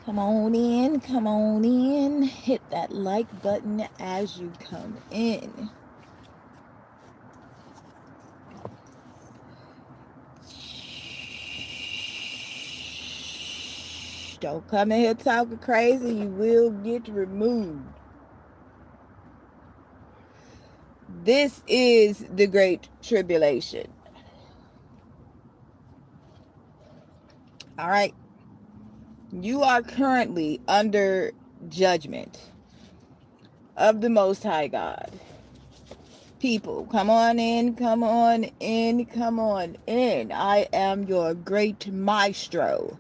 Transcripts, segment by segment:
Come on in, hit that like button as you come in. Don't come in here talking crazy, you will get removed. This is the Great Tribulation. All right. You are currently under judgment of the Most High God. People, come on in, come on in, come on in. I am your great maestro.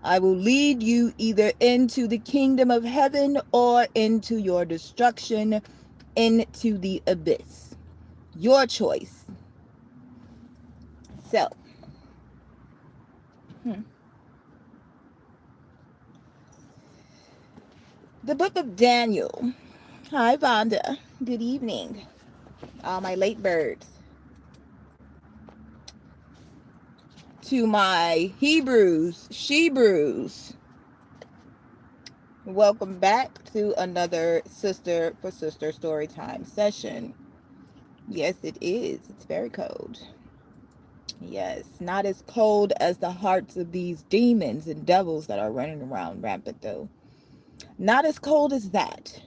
I will lead you either into the kingdom of heaven or into your destruction, into the abyss. Your choice. So, the book of Daniel. Hi, Vonda. Good evening. All my late birds. To my Hebrews, Shebrews. Welcome back to another Sister for Sister Storytime session. Yes, it is. It's very cold. Yes, not as cold as the hearts of these demons and devils that are running around rampant, though. Not as cold as that.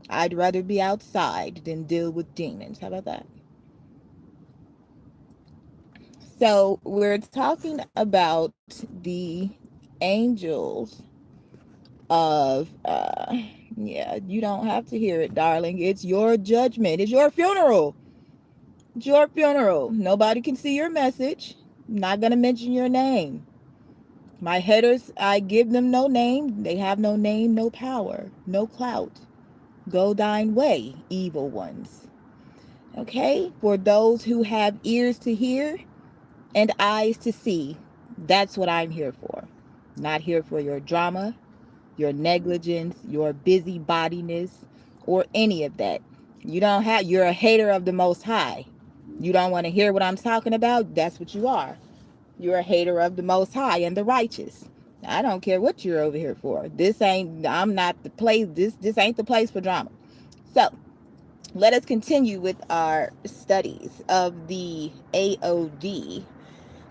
I'd rather be outside than deal with demons. How about that? So, we're talking about the angels of, yeah, you don't have to hear it, darling. It's your judgment. It's your funeral. It's your funeral. Nobody can see your message. I'm not going to mention your name. My headers, I give them no name. They have no name, no power, no clout. Go thine way, evil ones. Okay? For those who have ears to hear and eyes to see, that's what I'm here for. Not here for your drama, your negligence, your busybodiness, or any of that. You're a hater of the Most High. You don't want to hear what I'm talking about? That's what you are. You're a hater of the Most High and the righteous. I don't care what you're over here for. I'm not the place, this ain't the place for drama. So, let us continue with our studies of the AOD,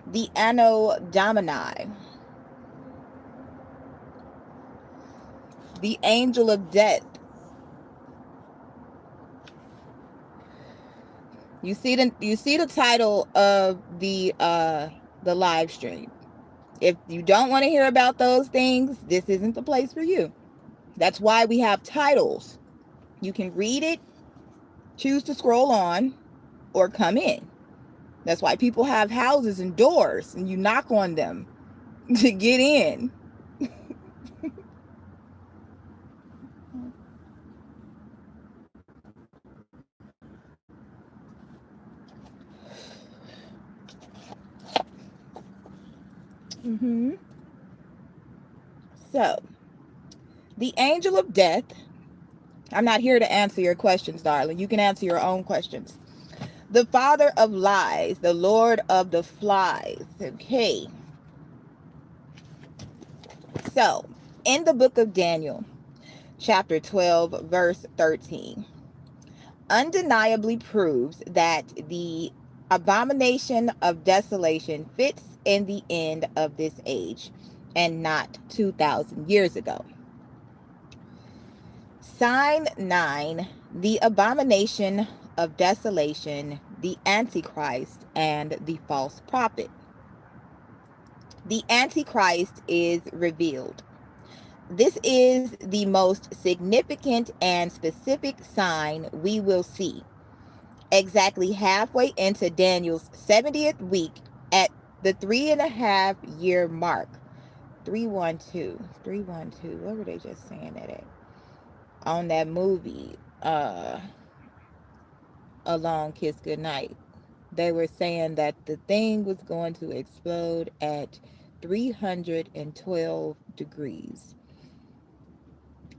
the Anno Domini, the angel of death. You see the title of the live stream. If you don't want to hear about those things, this isn't the place for you. That's why we have titles. You can read it, choose to scroll on, or come in. That's why people have houses and doors and you knock on them to get in. So, the angel of death. I'm not here to answer your questions, darling. You can answer your own questions. The father of lies, the lord of the flies. Okay. So, in the book of Daniel, chapter 12, verse 13, undeniably proves that the abomination of desolation fits in the end of this age and not 2,000 years ago. Sign 9, the abomination of desolation, the antichrist, and the false prophet. The antichrist is revealed. This is the most significant and specific sign we will see. Exactly halfway into Daniel's 70th week at the 3.5 year mark. 312. What were they just saying that at? on that movie, A Long Kiss Goodnight. They were saying that the thing was going to explode at 312 degrees.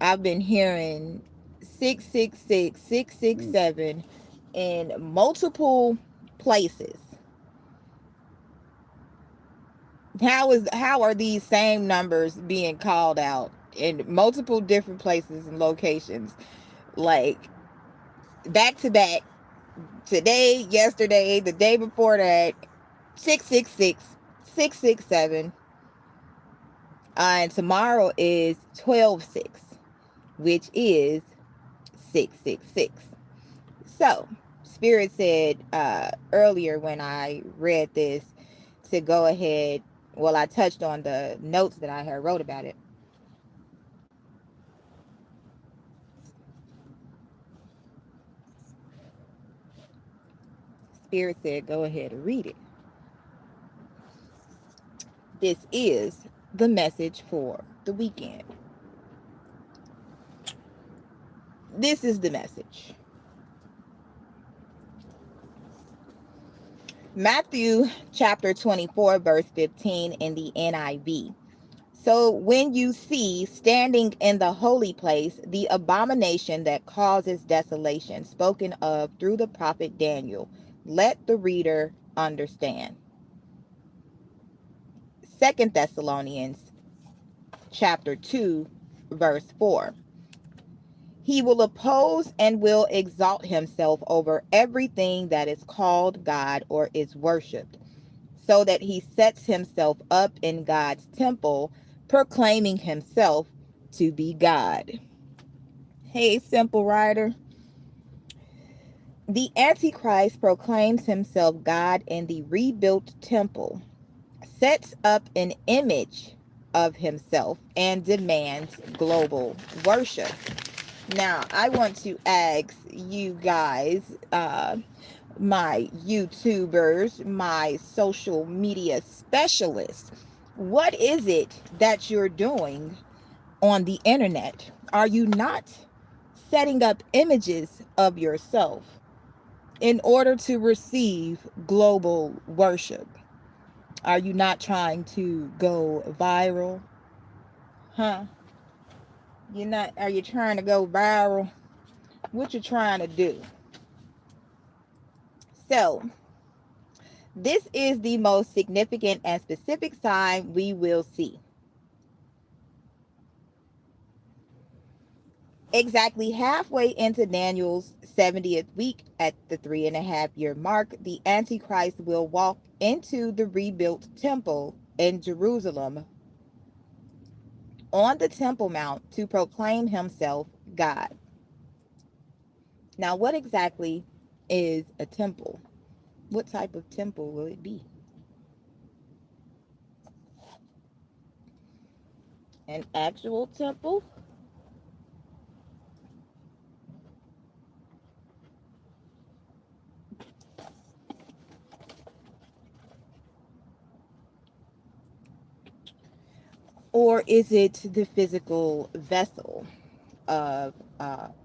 I've been hearing 666, 667 in multiple places. How are these same numbers being called out in multiple different places and locations, like back to back, today, yesterday, the day before that, 666, 667, and tomorrow is 12/6, which is 666. So, Spirit said earlier when I read this to go ahead. Well, I touched on the notes that I had wrote about it. Spirit said, go ahead and read it. This is the message for the weekend. This is the message. Matthew chapter 24, verse 15 in the NIV. So when you see standing in the holy place the abomination that causes desolation spoken of through the prophet Daniel, let the reader understand. 2 Thessalonians chapter 2, verse 4. He will oppose and will exalt himself over everything that is called God or is worshipped, so that he sets himself up in God's temple, proclaiming himself to be God. Hey, simple rider. The Antichrist proclaims himself God in the rebuilt temple, sets up an image of himself, and demands global worship. Now, I want to ask you guys, my YouTubers, my social media specialists, what is it that you're doing on the internet? Are you not setting up images of yourself in order to receive global worship? Are you not trying to go viral? Huh? You're not, are you trying to go viral? What you trying to do? So, this is the most significant and specific sign we will see. Exactly halfway into Daniel's 70th week, at the 3.5 year mark, the Antichrist will walk into the rebuilt temple in Jerusalem on the Temple Mount to proclaim himself God. Now, what exactly is a temple? What type of temple will it be? An actual temple? Or is it the physical vessel of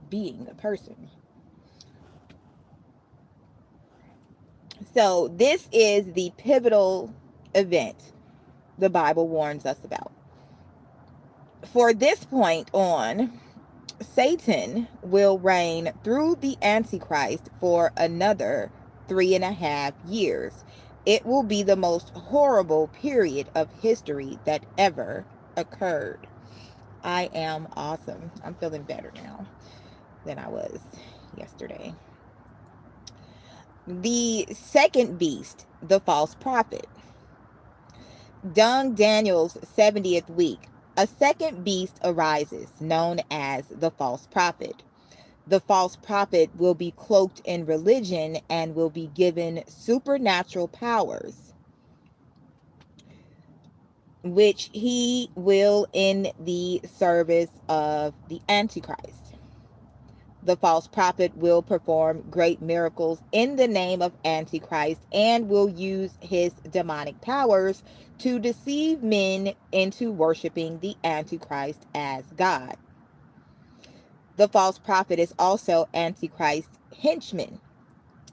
being a person? So this is the pivotal event the Bible warns us about. For this point on, Satan will reign through the Antichrist for another 3.5 years. It will be the most horrible period of history that ever occurred. I am awesome. I'm feeling better now than I was yesterday. The second beast, the false prophet. During Daniel's 70th week, a second beast arises known as the false prophet. The false prophet will be cloaked in religion and will be given supernatural powers, which he will in the service of the Antichrist. The false prophet will perform great miracles in the name of Antichrist and will use his demonic powers to deceive men into worshiping the Antichrist as God. The false prophet is also Antichrist's henchman.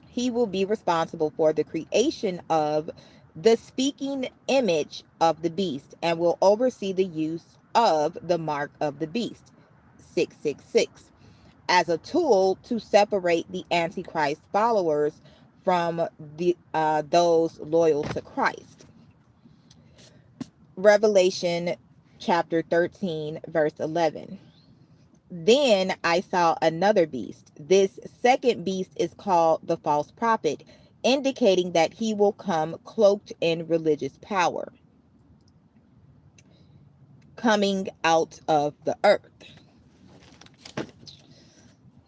He will be responsible for the creation of the speaking image of the beast and will oversee the use of the mark of the beast, 666, as a tool to separate the Antichrist followers from those loyal to Christ. Revelation chapter 13, verse 11. Then I saw another beast. This second beast is called the false prophet, indicating that he will come cloaked in religious power, coming out of the earth.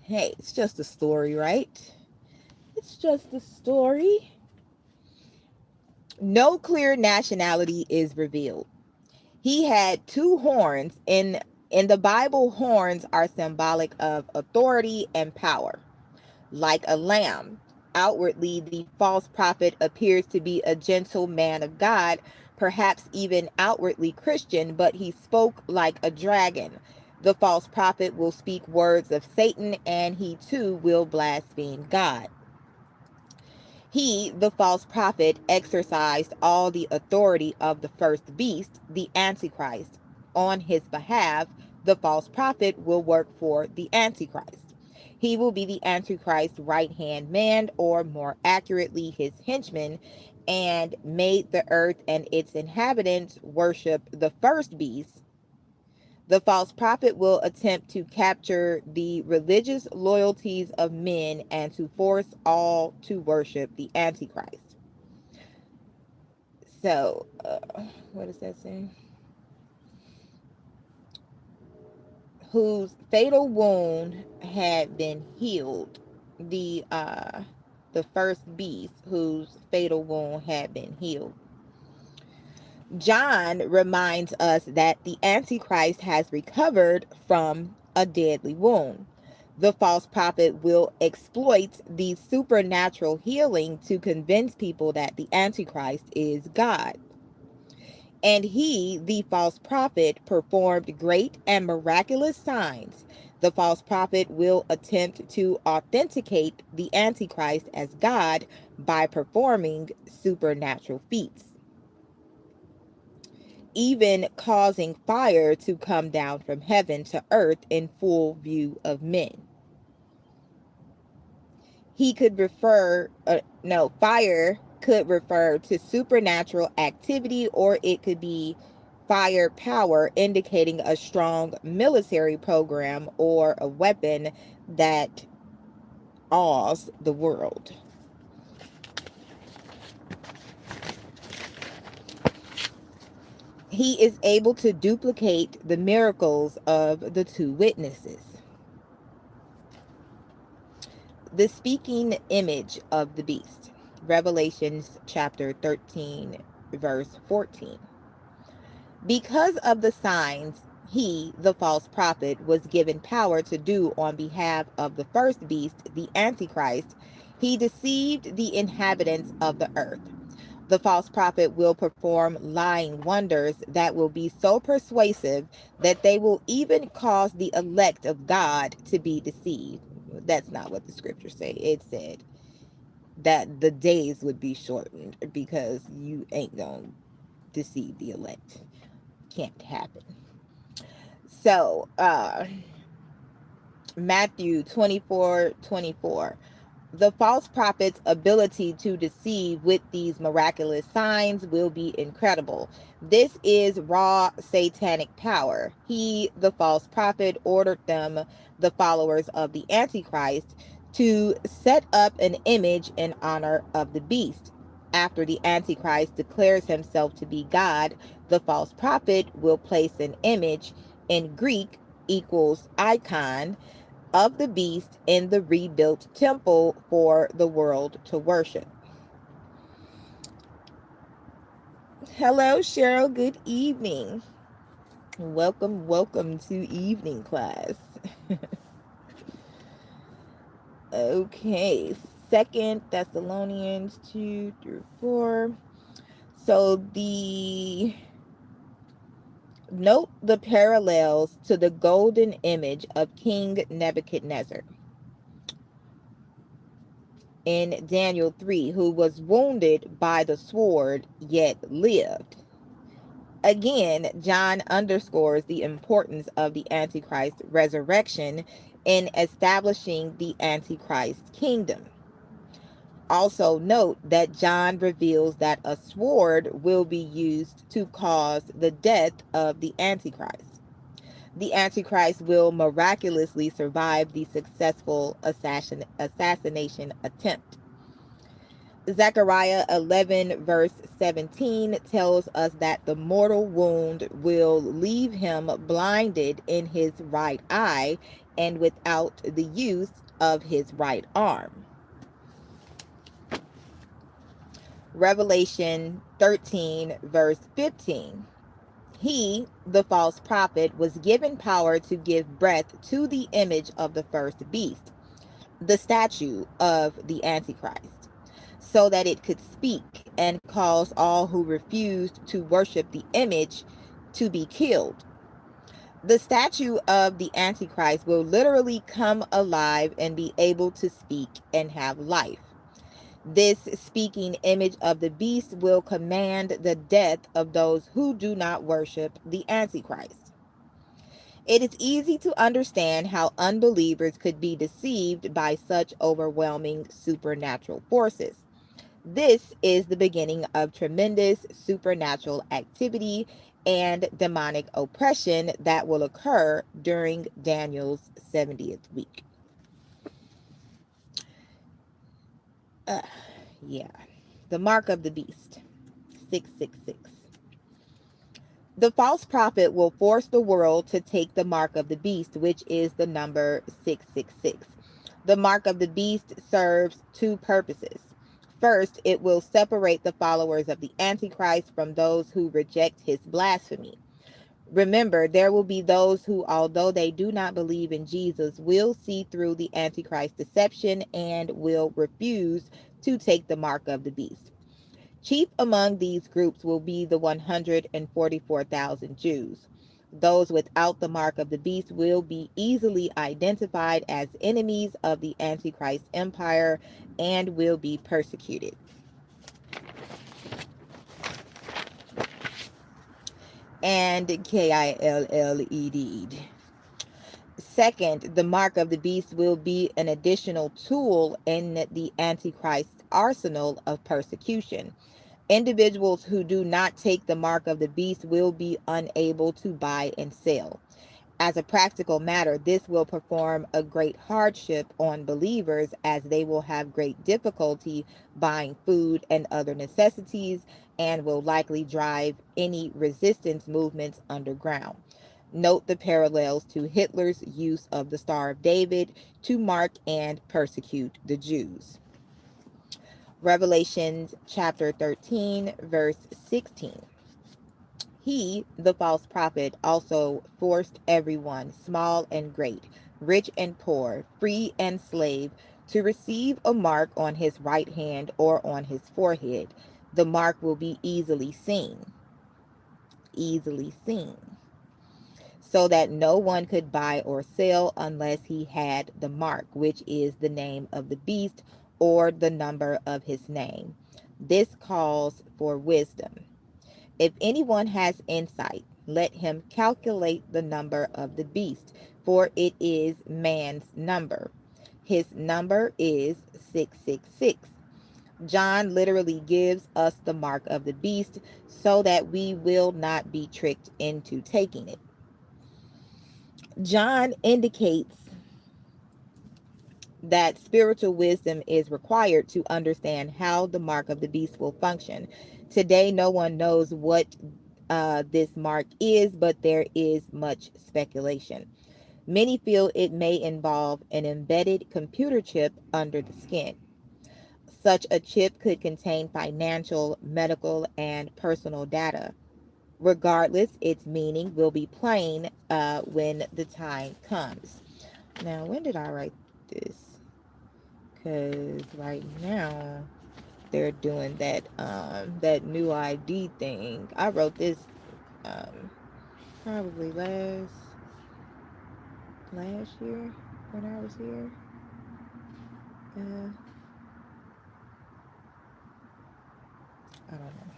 Hey, it's just a story, right? It's just a story. No clear nationality is revealed. He had two horns. In the Bible, horns are symbolic of authority and power. Like a lamb, outwardly the false prophet appears to be a gentle man of God, perhaps even outwardly Christian, but he spoke like a dragon. The false prophet will speak words of Satan, and he too will blaspheme God. He, the false prophet, exercised all the authority of the first beast, the Antichrist. On his behalf, the false prophet will work for the Antichrist. He will be the Antichrist's right-hand man, or more accurately, his henchman, and made the earth and its inhabitants worship the first beast. The false prophet will attempt to capture the religious loyalties of men and to force all to worship the Antichrist. So, what does that say? Whose fatal wound had been healed. The first beast whose fatal wound had been healed. John reminds us that the Antichrist has recovered from a deadly wound. The false prophet will exploit the supernatural healing to convince people that the Antichrist is God. And he, the false prophet, performed great and miraculous signs. The false prophet will attempt to authenticate the Antichrist as God by performing supernatural feats, even causing fire to come down from heaven to earth in full view of men. Fire could refer to supernatural activity, or it could be fire power, indicating a strong military program or a weapon that awes the world. He is able to duplicate the miracles of the two witnesses. The speaking image of the beast. Revelations chapter 13, verse 14. Because of the signs he, the false prophet, was given power to do on behalf of the first beast, the Antichrist, he deceived the inhabitants of the earth. The false prophet will perform lying wonders that will be so persuasive that they will even cause the elect of God to be deceived. That's not what the scriptures say. It said that the days would be shortened because you ain't gonna deceive the elect. Can't happen. So, Matthew 24:24. The false prophet's ability to deceive with these miraculous signs will be incredible. This is raw satanic power. He, the false prophet, ordered them, the followers of the Antichrist, to set up an image in honor of the beast. After the Antichrist declares himself to be God, the false prophet will place an image, in Greek equals icon, of the beast in the rebuilt temple for the world to worship. Hello, Cheryl. Good evening. Welcome to evening class. Okay, 2 Thessalonians 2 through 4. So the Note the parallels to the golden image of King Nebuchadnezzar in Daniel 3, who was wounded by the sword yet lived. Again, John underscores the importance of the Antichrist resurrection in establishing the Antichrist kingdom. Also note that John reveals that a sword will be used to cause the death of the Antichrist. The Antichrist will miraculously survive the successful assassination attempt. Zechariah 11 verse 17 tells us that the mortal wound will leave him blinded in his right eye and without the use of his right arm. Revelation 13 verse 15. He, the false prophet, was given power to give breath to the image of the first beast, the statue of the Antichrist, so that it could speak and cause all who refused to worship the image to be killed. The statue of the Antichrist will literally come alive and be able to speak and have life. This speaking image of the beast will command the death of those who do not worship the Antichrist. It is easy to understand how unbelievers could be deceived by such overwhelming supernatural forces. This is the beginning of tremendous supernatural activity and demonic oppression that will occur during Daniel's 70th week. Yeah. The mark of the beast, 666. The false prophet will force the world to take the mark of the beast, which is the number 666. The mark of the beast serves two purposes. First, it will separate the followers of the Antichrist from those who reject his blasphemy. Remember, there will be those who, although they do not believe in Jesus, will see through the Antichrist deception and will refuse to take the mark of the beast. Chief among these groups will be the 144,000 Jews. Those without the mark of the beast will be easily identified as enemies of the Antichrist empire and will be persecuted. And killed. Second, the mark of the beast will be an additional tool in the Antichrist arsenal of persecution. Individuals who do not take the mark of the beast will be unable to buy and sell. As a practical matter, this will perform a great hardship on believers as they will have great difficulty buying food and other necessities and will likely drive any resistance movements underground. Note the parallels to Hitler's use of the Star of David to mark and persecute the Jews. Revelation chapter 13, verse 16. He, the false prophet, also forced everyone, small and great, rich and poor, free and slave, to receive a mark on his right hand or on his forehead. The mark will be easily seen, so that no one could buy or sell unless he had the mark, which is the name of the beast or the number of his name. This calls for wisdom. If anyone has insight, let him calculate the number of the beast, for it is man's number. His number is 666. John literally gives us the mark of the beast so that we will not be tricked into taking it. John indicates that spiritual wisdom is required to understand how the mark of the beast will function. Today, no one knows what this mark is, but there is much speculation. Many feel it may involve an embedded computer chip under the skin. Such a chip could contain financial, medical, and personal data. Regardless, its meaning will be plain when the time comes. Now, when did I write this? Because right now they're doing that that new ID thing. I wrote this probably last year when I was here. Uh, I don't know.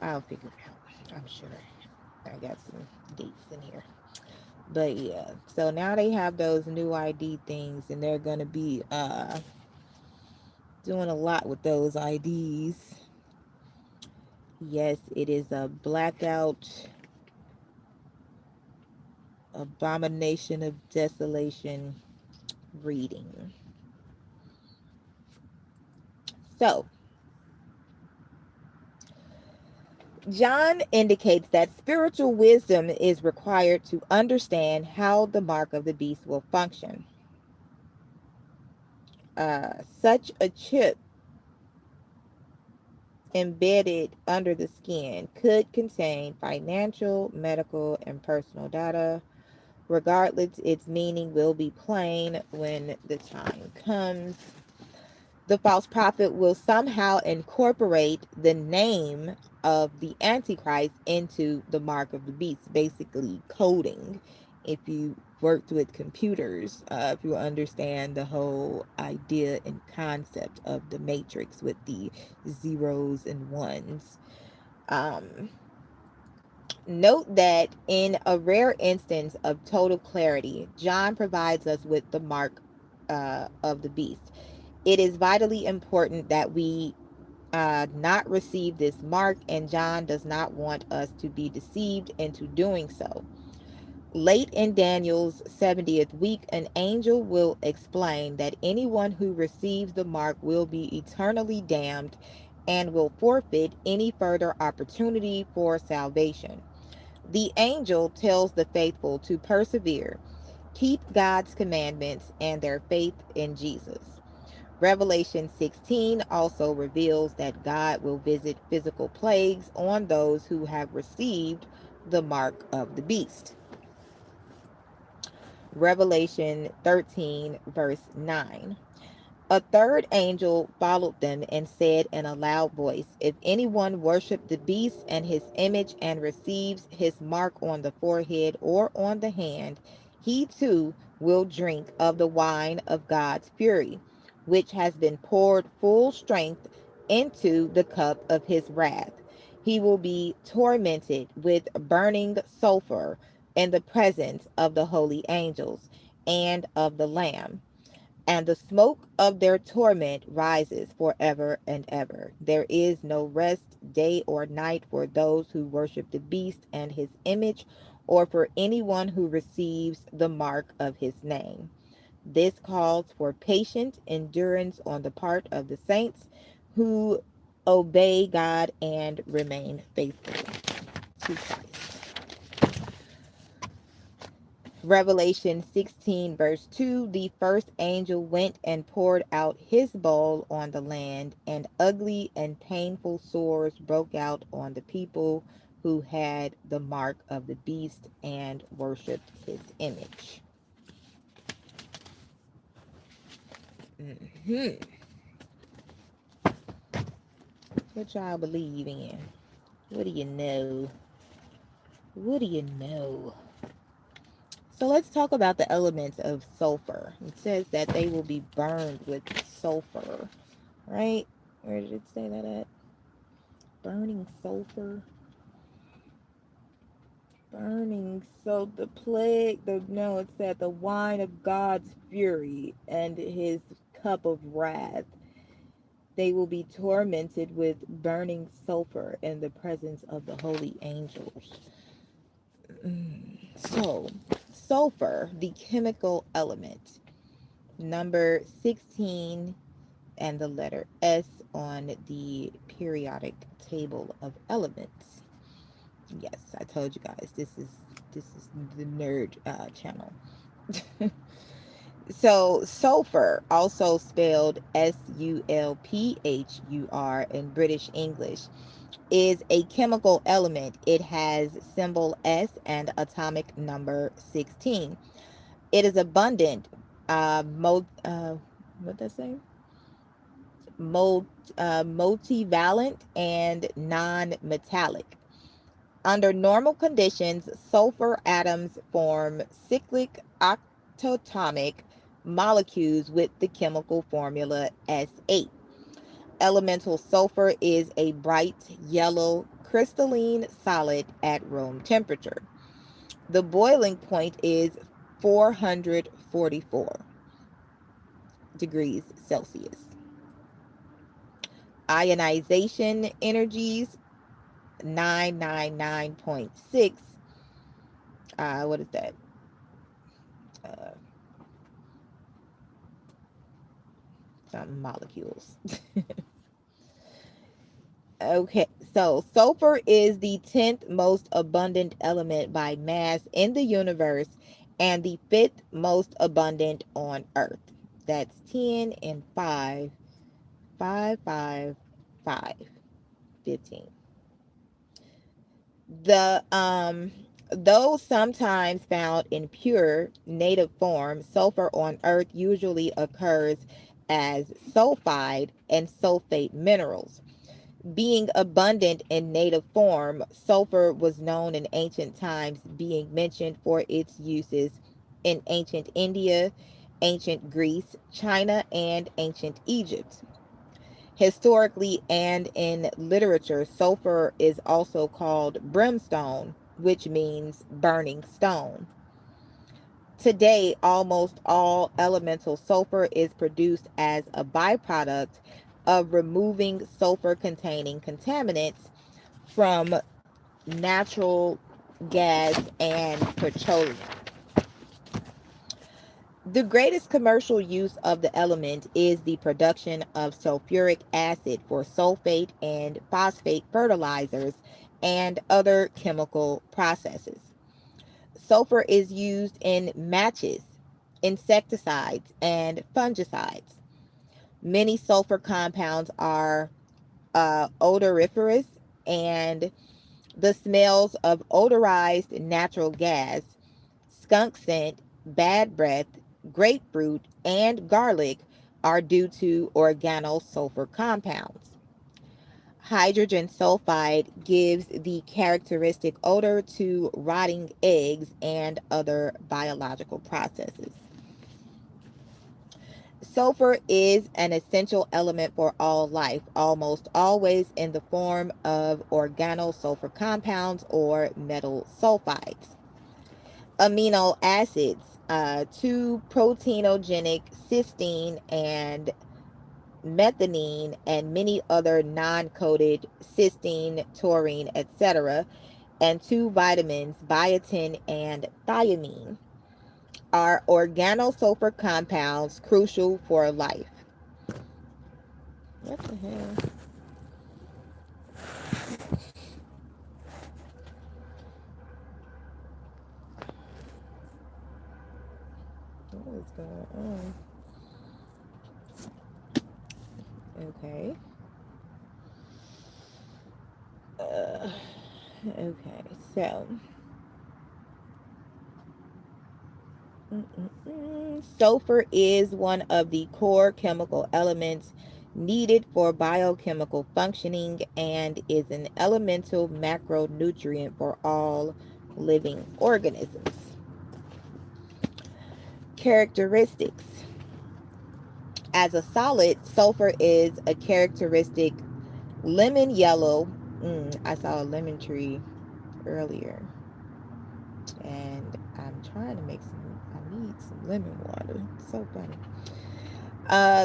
I'll figure it out. I'm sure I got some dates in here. But yeah, so now they have those new ID things, and they're gonna be doing a lot with those IDs. Yes, it is a Blackout, Abomination of Desolation reading. So, John indicates that spiritual wisdom is required to understand how the mark of the beast will function. Such a chip embedded under the skin could contain financial, medical, and personal data. Regardless, its meaning will be plain when the time comes. The false prophet will somehow incorporate the name of the antichrist into the mark of the beast, basically coding. If you worked with computers, if you understand the whole idea and concept of the matrix with the zeros and ones. um, Note that in a rare instance of total clarity, John provides us with the mark of the beast. It is vitally important that we not receive this mark, and John does not want us to be deceived into doing so. Late in Daniel's 70th week, an angel will explain that anyone who receives the mark will be eternally damned and will forfeit any further opportunity for salvation. The angel tells the faithful to persevere, keep God's commandments, and their faith in Jesus. Revelation 16 also reveals that God will visit physical plagues on those who have received the mark of the beast. Revelation 13, verse 9. A third angel followed them and said in a loud voice, if anyone worships the beast and his image and receives his mark on the forehead or on the hand, he too will drink of the wine of God's fury, which has been poured full strength into the cup of his wrath. He will be tormented with burning sulfur in the presence of the holy angels and of the Lamb, and the smoke of their torment rises forever and ever. There is no rest, day or night, for those who worship the beast and his image, or for anyone who receives the mark of his name. This calls for patient endurance on the part of the saints who obey God and remain faithful to Christ. Revelation 16, verse 2, the first angel went and poured out his bowl on the land, and ugly and painful sores broke out on the people who had the mark of the beast and worshiped his image. Mm-hmm. What y'all believe in? What do you know? What do you know? So let's talk about the elements of sulfur. It says that they will be burned with sulfur, right? Where did it say that at? Burning sulfur. Burning. So the plague, no, it said the wine of God's fury and his cup of wrath. They will be tormented with burning sulfur in the presence of the holy angels. So, sulfur, the chemical element, number 16 and the letter S on the periodic table of elements. Yes, I told you guys this is the nerd channel. So sulfur, also spelled Sulphur in British English, is a chemical element. It has symbol S and atomic number 16. It is abundant, what does that say? Multivalent and non-metallic. Under normal conditions, sulfur atoms form cyclic octatomic molecules with the chemical formula S8. Elemental sulfur is a bright yellow crystalline solid at room temperature. The boiling point is 444 degrees Celsius. Ionization energies 999.6. What is that? Uh, some molecules. Okay, so sulfur is the 10th most abundant element by mass in the universe and the 5th most abundant on Earth. That's 10 and 5, 5, 5, 5, 15. Though sometimes found in pure native form, sulfur on Earth usually occurs as sulfide and sulfate minerals. Being abundant in native form, sulfur was known in ancient times, being mentioned for its uses in ancient India, ancient Greece, China, and ancient Egypt. Historically and in literature, sulfur is also called brimstone, which means burning stone. Today, almost all elemental sulfur is produced as a byproduct of removing sulfur containing contaminants from natural gas and petroleum. The greatest commercial use of the element is the production of sulfuric acid for sulfate and phosphate fertilizers and other chemical processes. Sulfur is used in matches, insecticides, and fungicides. Many sulfur compounds are odoriferous, and the smells of odorized natural gas, skunk scent, bad breath, grapefruit, and garlic are due to organosulfur compounds. Hydrogen sulfide gives the characteristic odor to rotting eggs and other biological processes. Sulfur is an essential element for all life, almost always in the form of organosulfur compounds or metal sulfides. Amino acids, two proteinogenic cysteine and methionine, and many other non-coded cysteine, taurine, etc., and two vitamins, biotin and thiamine, are organosulfur compounds crucial for life. What the hell? What is going on? Okay. Okay, so sulfur is one of the core chemical elements needed for biochemical functioning and is an elemental macronutrient for all living organisms. Characteristics. As a solid, sulfur is a characteristic lemon yellow. I saw a lemon tree earlier, and I'm trying to make some. I need some lemon water. So funny.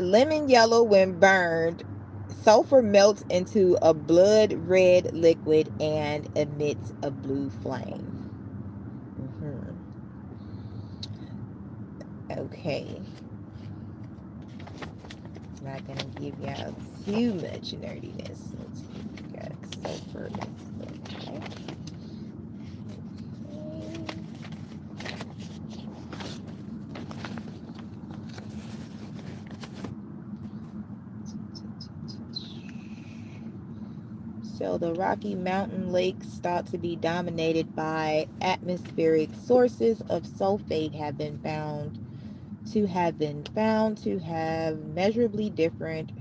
Lemon yellow when burned. Sulfur melts into a blood red liquid and emits a blue flame. Okay. Not gonna give y'all too much nerdiness. Let's see. We got sulfur. Okay. So the Rocky Mountain lakes thought to be dominated by atmospheric sources of sulfate have been found to have measurably different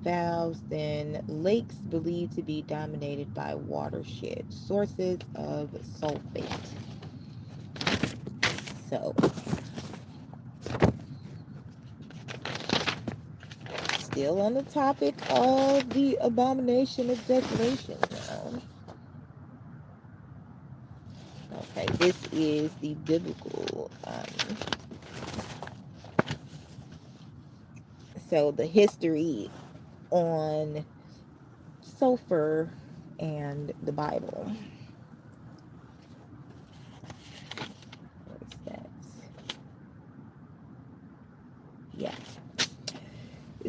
valves than lakes believed to be dominated by watershed sources of sulfate. So, still on the topic of the abomination of desolation now. Okay, this is the biblical. So the history on sulfur and the Bible. What's that? Yeah.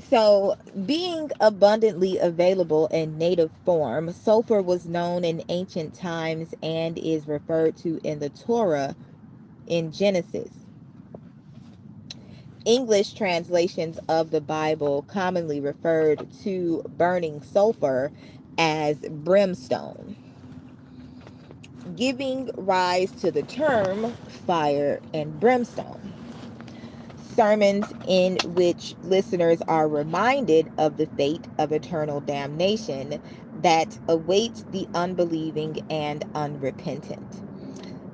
So, being abundantly available in native form, sulfur was known in ancient times and is referred to in the Torah in Genesis. English translations of the Bible commonly referred to burning sulfur as brimstone, giving rise to the term fire and brimstone. Sermons in which listeners are reminded of the fate of eternal damnation that awaits the unbelieving and unrepentant.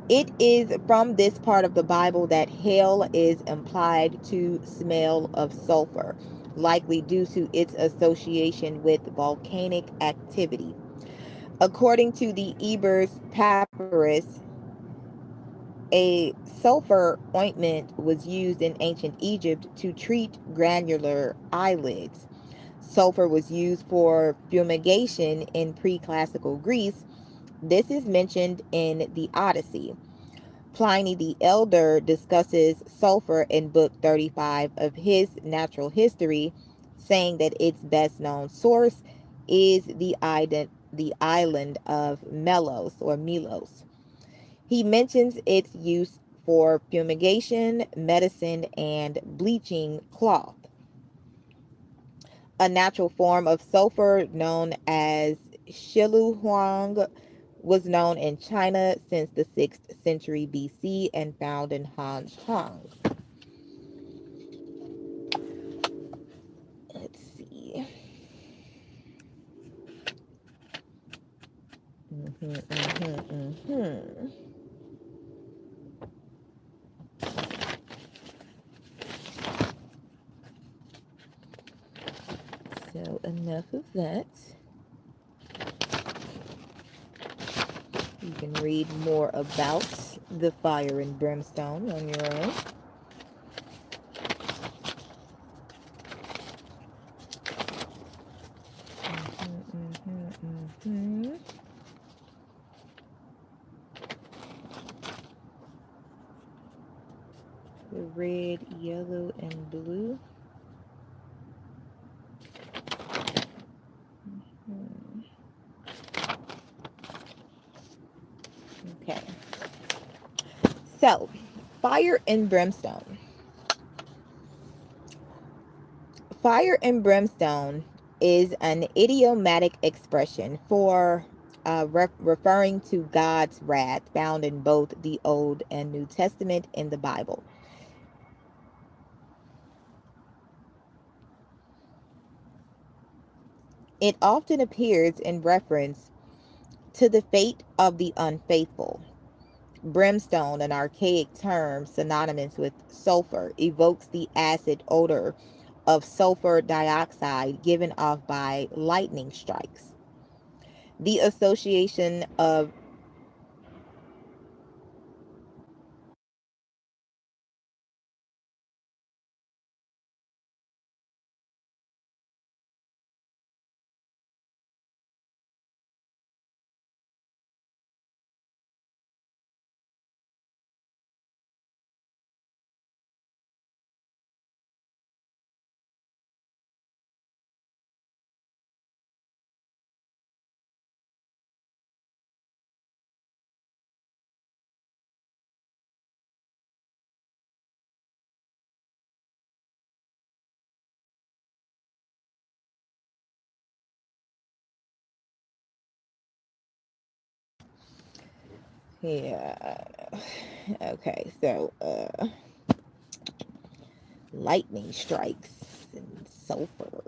It is from this part of the Bible that hell is implied to smell of sulfur, likely due to its association with volcanic activity. According to the Ebers Papyrus, a sulfur ointment was used in ancient Egypt to treat granular eyelids. Sulfur was used for fumigation in pre-classical Greece. This is mentioned in the Odyssey. Pliny the Elder discusses sulfur in Book 35 of his Natural History, saying that its best known source is the island of Melos. He mentions its use for fumigation, medicine, and bleaching cloth. A natural form of sulfur known as shiluhuang was known in China since the 6th century BC and found in Hanzhong. Let's see. Mm-hmm, mm-hmm, mm-hmm. So enough of that. You can read more about the fire and brimstone on your own. The red, yellow, and blue. Okay. So, fire and brimstone. Fire and brimstone is an idiomatic expression for referring to God's wrath found in both the Old and New Testament in the Bible. It often appears in reference to the fate of the unfaithful. Brimstone, an archaic term synonymous with sulfur, evokes the acid odor of sulfur dioxide given off by lightning strikes. The association of yeah, okay, so lightning strikes and sulfur.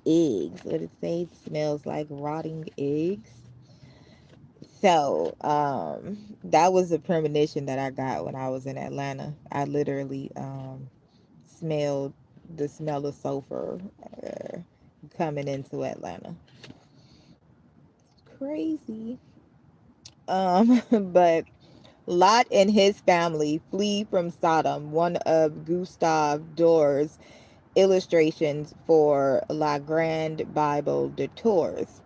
eggs. What did it say? It smells like rotting eggs. So, that was a premonition that I got when I was in Atlanta. I literally smelled the smell of sulfur coming into Atlanta. Crazy. But Lot and his family flee from Sodom, one of Gustave Dor's illustrations for La Grande Bible de Tours.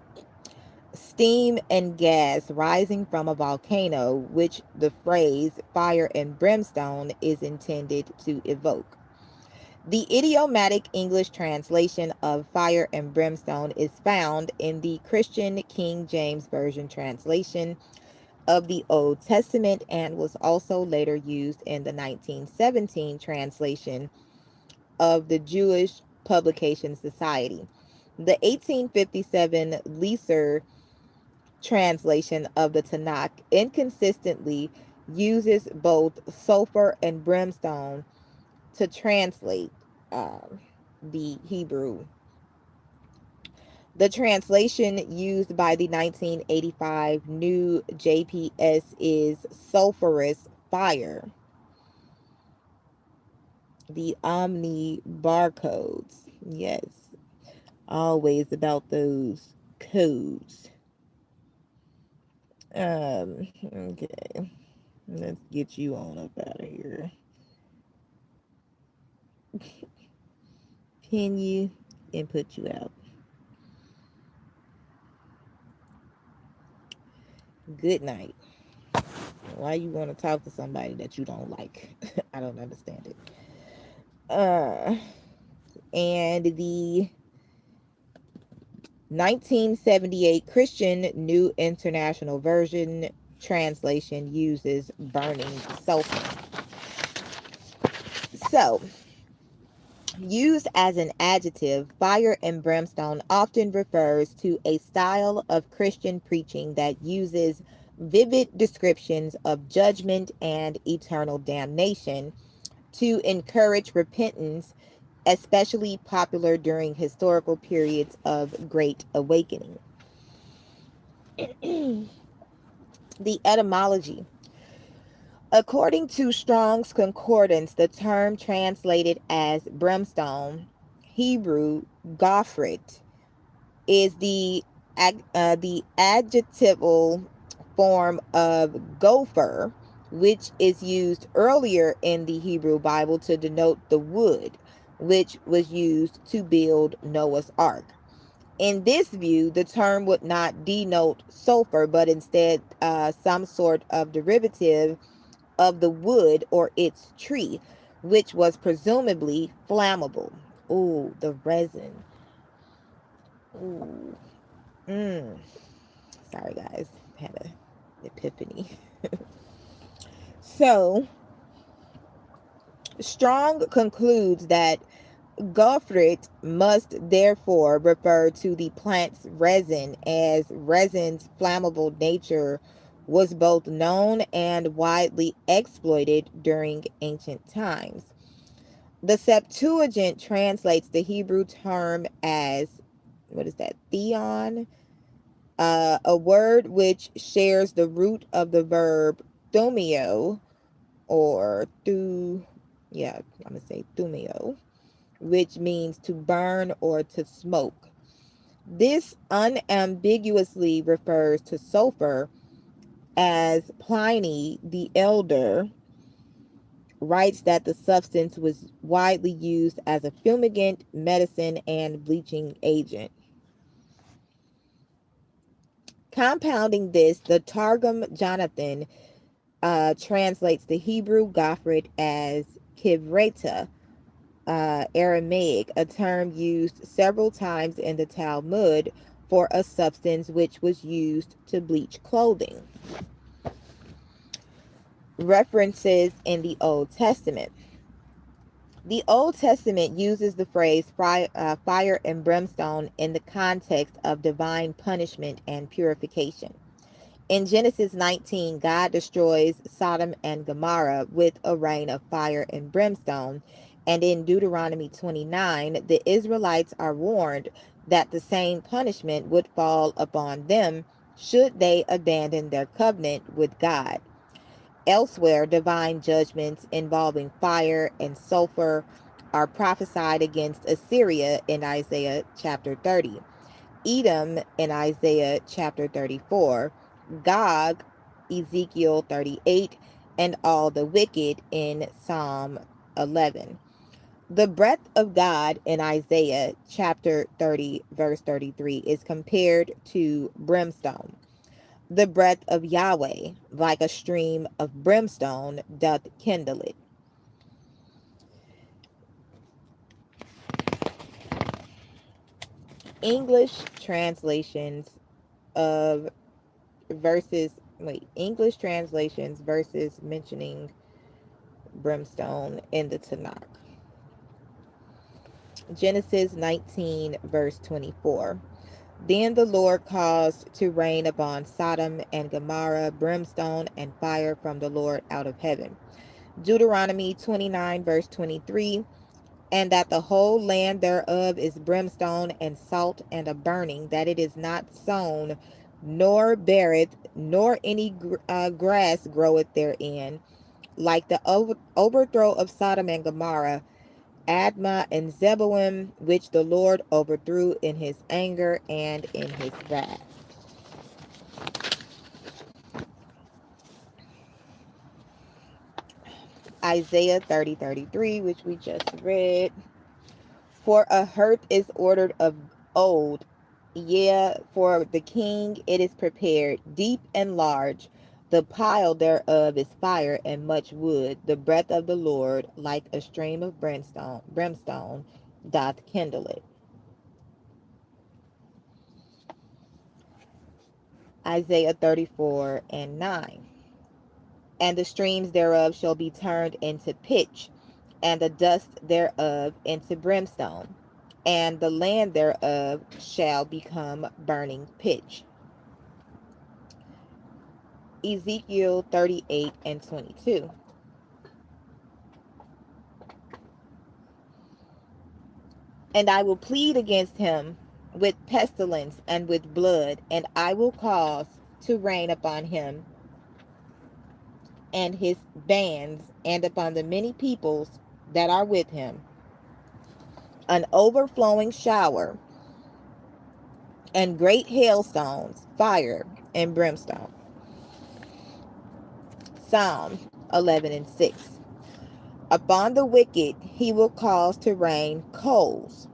Steam and gas rising from a volcano, which the phrase fire and brimstone is intended to evoke. The idiomatic English translation of fire and brimstone is found in the Christian King James Version translation of the Old Testament and was also later used in the 1917 translation of the Jewish Publication Society. The 1857 Leeser translation of the Tanakh inconsistently uses both sulfur and brimstone to translate the Hebrew. The translation used by the 1985 new JPS is sulfurous fire. The Omni barcodes. Yes, always about those codes. Okay. Let's get you on up out of here. Pin you and put you out. Good night. Why you want to talk to somebody that you don't like? I don't understand it. And the 1978 Christian New International Version translation uses burning sulfur. So, used as an adjective, fire and brimstone often refers to a style of Christian preaching that uses vivid descriptions of judgment and eternal damnation to encourage repentance, especially popular during historical periods of great awakening. The etymology. According to Strong's Concordance, the term translated as brimstone, Hebrew gofret, is the adjectival form of gopher, which is used earlier in the Hebrew Bible to denote the wood, which was used to build Noah's Ark. In this view, the term would not denote sulfur, but instead some sort of derivative of the wood or its tree, which was presumably flammable. Ooh, the resin. Ooh. Sorry, guys. Had an epiphany. So, Strong concludes that gofret must therefore refer to the plant's resin, as resin's flammable nature was both known and widely exploited during ancient times. The Septuagint translates the Hebrew term as, what is that, theon, a word which shares the root of the verb thumio, or I'm going to say thumio, which means to burn or to smoke. This unambiguously refers to sulfur, as Pliny the Elder writes that the substance was widely used as a fumigant, medicine, and bleaching agent. Compounding this, the Targum Jonathan translates the Hebrew gofret as kivreta, Aramaic, a term used several times in the Talmud for a substance which was used to bleach clothing. References in the Old Testament. The Old Testament uses the phrase fire and brimstone in the context of divine punishment and purification. In Genesis 19, God destroys Sodom and Gomorrah with a rain of fire and brimstone. And in Deuteronomy 29, the Israelites are warned that the same punishment would fall upon them should they abandon their covenant with God. Elsewhere, divine judgments involving fire and sulfur are prophesied against Assyria in Isaiah chapter 30, Edom in Isaiah chapter 34, Gog, Ezekiel 38, and all the wicked in Psalm 11. The breath of God in Isaiah chapter 30, verse 33, is compared to brimstone. The breath of Yahweh, like a stream of brimstone, doth kindle it. English translations of English translations versus mentioning brimstone in the Tanakh. Genesis 19, verse 24. Then the Lord caused to rain upon Sodom and Gomorrah brimstone and fire from the Lord out of heaven. Deuteronomy 29, verse 23. And that the whole land thereof is brimstone and salt and a burning, that it is not sown, nor beareth, nor any grass groweth therein, like the overthrow of Sodom and Gomorrah, Admah and Zeboim, which the Lord overthrew in his anger and in his wrath. Isaiah 30:33, which we just read. For a hearth is ordered of old, yea, for the king it is prepared, deep and large. The pile thereof is fire and much wood. The breath of the Lord, like a stream of brimstone, doth kindle it. Isaiah 34:9. And the streams thereof shall be turned into pitch, and the dust thereof into brimstone, and the land thereof shall become burning pitch. Ezekiel 38:22. And I will plead against him with pestilence and with blood, and I will cause to rain upon him and his bands, and upon the many peoples that are with him, an overflowing shower, and great hailstones, fire and brimstone. Psalm 11:6. Upon the wicked he will cause to rain coals,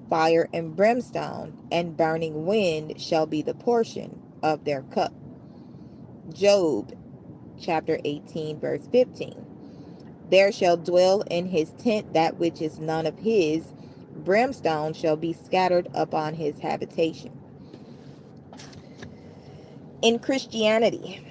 fire and brimstone, and burning wind shall be the portion of their cup. Job chapter 18, verse 15. There shall dwell in his tent that which is none of his, brimstone shall be scattered upon his habitation. In Christianity,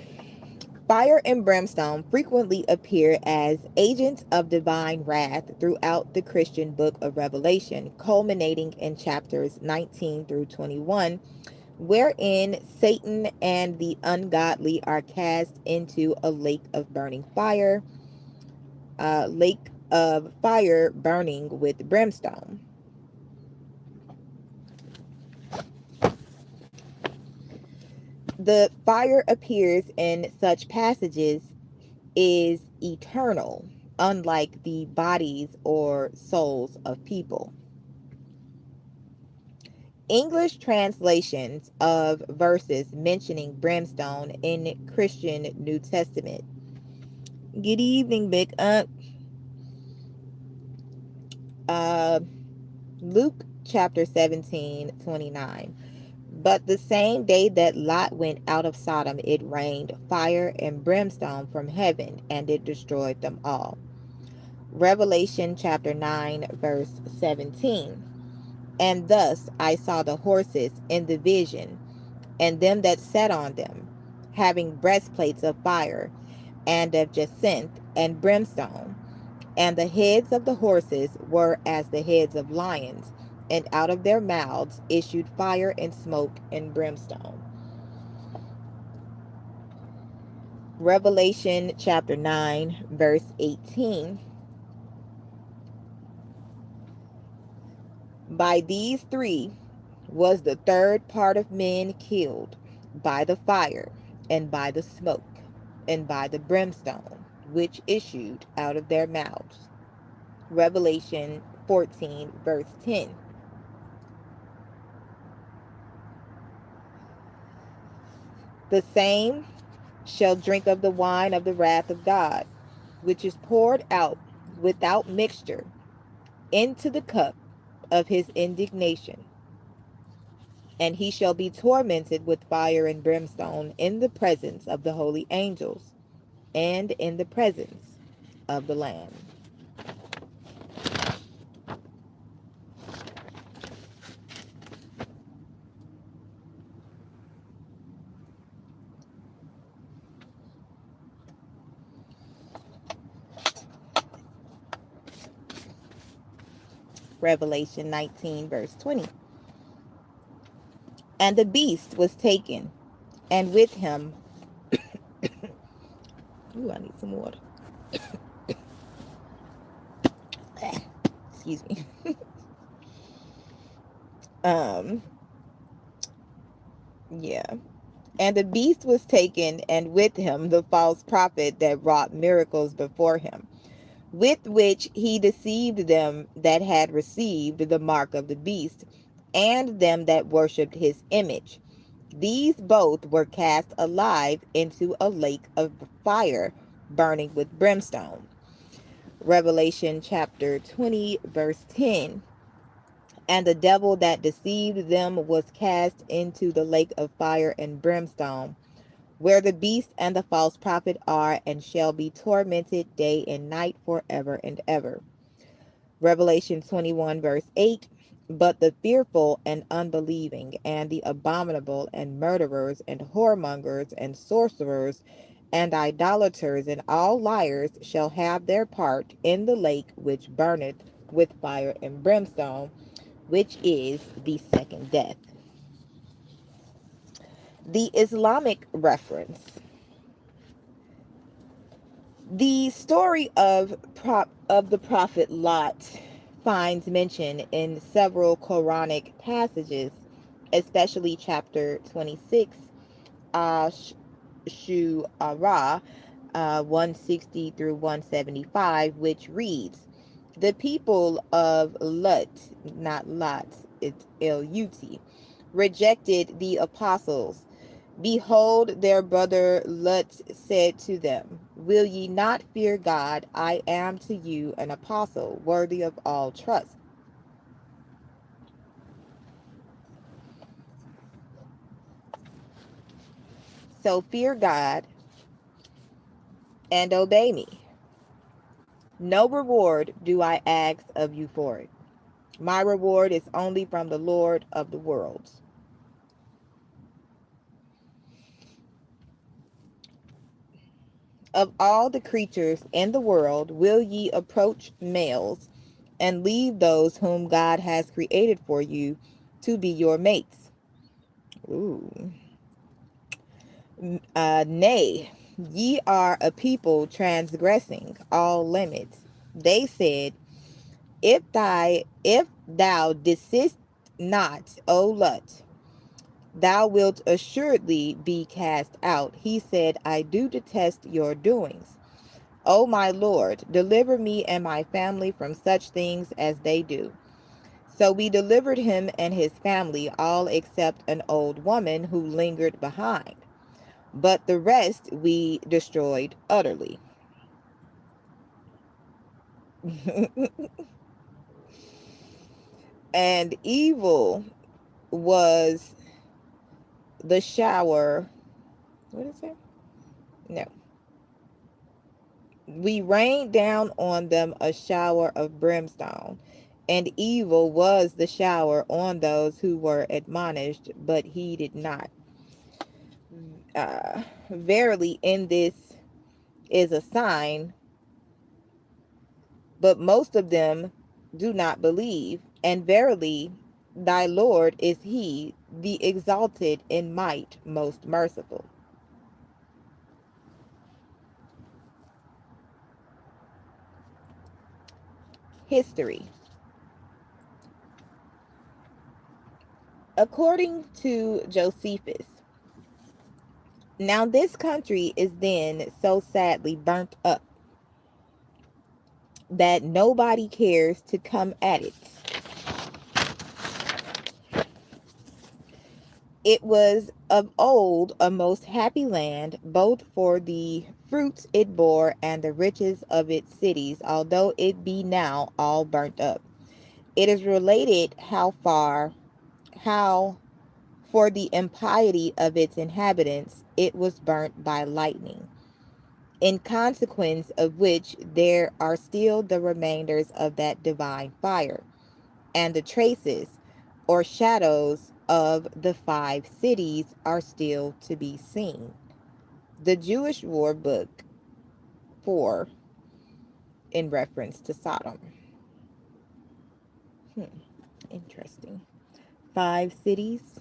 fire and brimstone frequently appear as agents of divine wrath throughout the Christian book of Revelation, culminating in chapters 19 through 21, wherein Satan and the ungodly are cast into a lake of burning fire, lake of fire burning with brimstone. The fire appears in such passages is eternal, unlike the bodies or souls of people. English translations of verses mentioning brimstone in Christian New Testament. Good evening, Big Up. Luke chapter 17:29. But the same day that Lot went out of Sodom, it rained fire and brimstone from heaven, and it destroyed them all. Revelation chapter 9, verse 17. And thus I saw the horses in the vision, and them that sat on them, having breastplates of fire, and of jacinth and brimstone. And the heads of the horses were as the heads of lions, and out of their mouths issued fire and smoke and brimstone. Revelation chapter 9, verse 18. By these three was the third part of men killed by the fire, and by the smoke, and by the brimstone, which issued out of their mouths. Revelation 14, verse 10. The same shall drink of the wine of the wrath of God, which is poured out without mixture into the cup of his indignation. And he shall be tormented with fire and brimstone in the presence of the holy angels and in the presence of the Lamb. Revelation 19, verse 20. And the beast was taken, and with him, ooh, I need some water. Excuse me. um, yeah. And the beast was taken, and with him the false prophet that wrought miracles before him, with which he deceived them that had received the mark of the beast, and them that worshipped his image. These both were cast alive into a lake of fire, burning with brimstone. Revelation chapter 20, verse 10. And the devil that deceived them was cast into the lake of fire and brimstone, where the beast and the false prophet are, and shall be tormented day and night forever and ever. Revelation 21, verse 8. But the fearful and unbelieving, and the abominable, and murderers, and whoremongers, and sorcerers, and idolaters, and all liars shall have their part in the lake which burneth with fire and brimstone, which is the second death. The Islamic reference. The story of the prophet Lot finds mention in several Quranic passages, especially chapter 26, Ash-Shu'ara, 160 through 175, which reads, "The people of Lut," not Lot, it's L-U-T, "rejected the apostles. Behold, their brother Lut said to them, Will ye not fear God? I am to you an apostle, worthy of all trust. So fear God and obey me. No reward do I ask of you for it. My reward is only from the Lord of the worlds." Of all the creatures in the world, will ye approach males and leave those whom God has created for you to be your mates? Ooh. Nay, ye are a people transgressing all limits. They said, if thou desist not, O Lut, thou wilt assuredly be cast out. He said, I do detest your doings. O my Lord, deliver me and my family from such things as they do. So we delivered him and his family, all except an old woman who lingered behind. But the rest we destroyed utterly. And evil was the shower. What is it? No. We rained down on them a shower of brimstone, and evil was the shower on those who were admonished, but heeded not. Verily, in this is a sign, but most of them do not believe. And verily, thy Lord is he, the exalted in might, most merciful. History. According to Josephus, now this country is then so sadly burnt up that nobody cares to come at it. It was of old a most happy land, both for the fruits it bore and the riches of its cities, although it be now all burnt up. It is related how for the impiety of its inhabitants it was burnt by lightning, in consequence of which there are still the remainders of that divine fire, and the traces or shadows of the 5 cities are still to be seen. The Jewish War Book 4, in reference to Sodom. Interesting. 5 cities,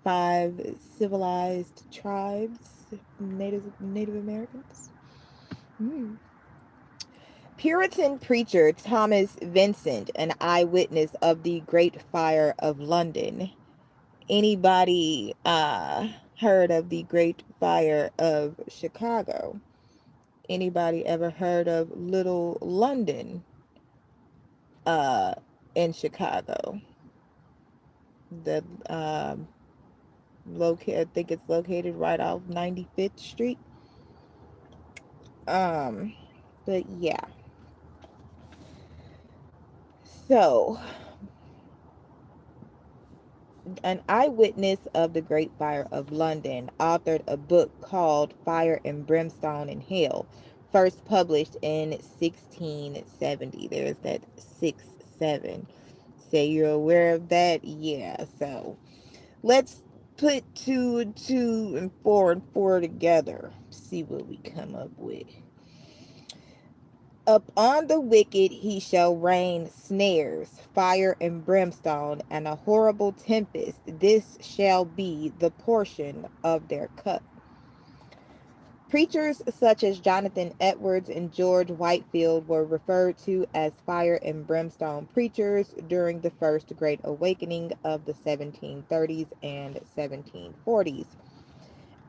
5 civilized tribes, Native Americans. Puritan preacher Thomas Vincent, an eyewitness of the Great Fire of London. Anybody heard of the Great Fire of Chicago? Anybody ever heard of Little London uh, in Chicago? The I think it's located right off 95th Street. But yeah. So, an eyewitness of the Great Fire of London authored a book called Fire and Brimstone in Hell, first published in 1670. There's that 6-7. Say you're aware of that? Yeah, so let's put 2 and 2 and 4 and 4 together. See what we come up with. Upon the wicked he shall rain snares, fire and brimstone, and a horrible tempest. This shall be the portion of their cup. Preachers such as Jonathan Edwards and George Whitefield were referred to as fire and brimstone preachers during the First Great Awakening of the 1730s and 1740s.